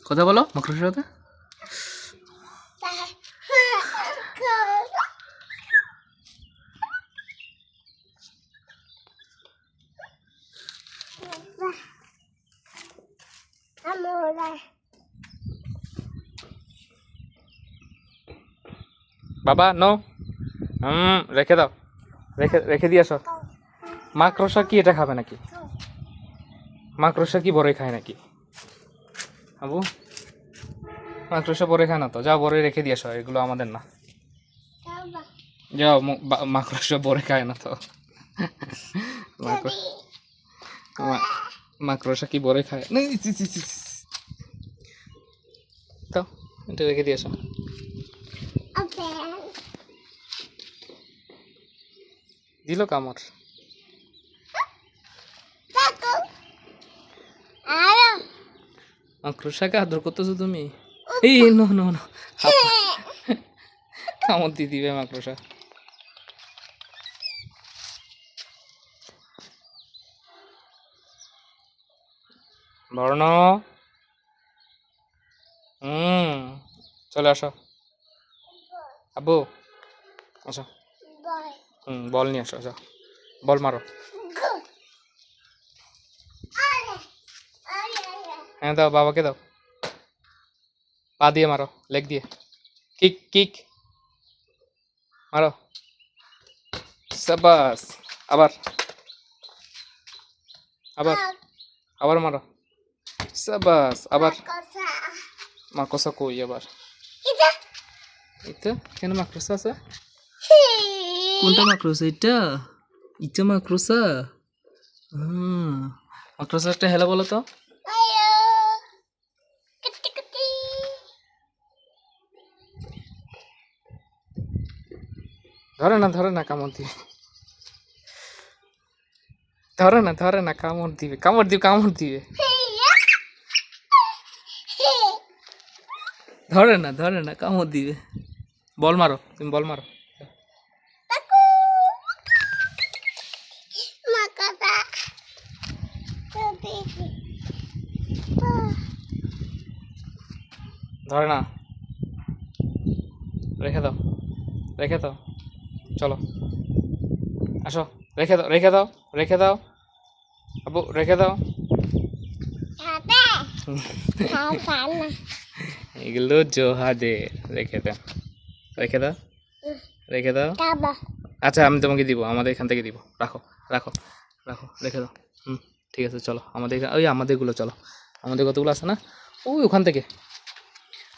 কথা বলো মাকড়সার সাথে। বাবা নো, রেখে দাও, রেখে রেখে দিয়ে আসো। মাকড়সা কি এটা খাবে নাকি? মাকড়সা কি বড়ই খায় নাকি? আবু মাকড়সা বড়ই খায় না তো, যাও বড়ই রেখে দিয়ে আসো, এগুলো আমাদের না। যাও, মাকড়সা বড়ই খায় না তো। মাকড়সা কি বড়ই খায় না? তো এটা রেখে দিয়ে আসো। দিল কামড়। মাকড়সাকে আদর করতেছো তুমি? এই নো নো নো, কামড় দিয়ে দিবে মাকড়সা। বর্ণ, চলে আসো আব্বু, আসো। বল নিয়ে আসো, আসো বল মারো। হ্যাঁ দাও, বাবাকে দাও, পা দিয়ে মারো, লেগ দিয়ে, কিক কিক মারো, সাবাস। আবার আবার আবার মারো, সাবাস। আবার মাকড়সা কই আবার? এটা কেন মাকড়সা আছে? কোনটা মাকড়সা? এটা এটা মাকড়সা। মাকড়সা একটা হেলো বলো তো। ধরে না কামড় দিবে, ধরে না কামড় দিবে, কামড় দিবে, কামড় দিবে। ধরে না কামড় দিবে। বল মারো, তুমি বল মারো। ধরে না, রেখে দাও, রেখে দাও, চলো আসো, রেখে দাও, রেখে দাও, রেখে দাও আবু, রেখে দাও। এগুলো জোহাদে, রেখে দাও, রেখে দাও, রেখে দাও। আচ্ছা আমি তোমাকে দিব, আমাদের এখান থেকে দিব, রাখো রাখো রাখো, রেখে দাও। ঠিক আছে, চলো আমাদের ওই আমাদেরগুলো, চলো আমাদের কতগুলো আছে না, ওই ওখান থেকে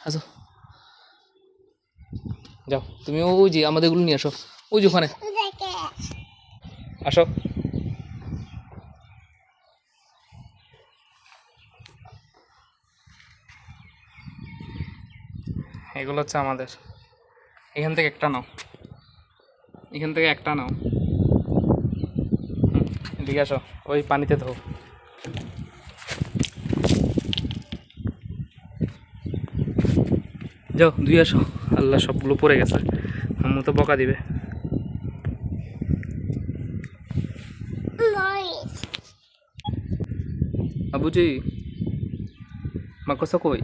আসো, যাও তুমি ওই যে আমাদেরগুলো নিয়ে আসো, ওই যে ওখানে আসো। এগুলো হচ্ছে আমাদের, এখান থেকে একটা নাও, এখান থেকে একটা নাও, এদিকে আসো, ওই পানিতে ধো। যাও ধুই আসো, আল্লাহ সবগুলো পড়ে গেছে, আম্মু তো বকা দিবে। আবুজি মাকড়সা কই?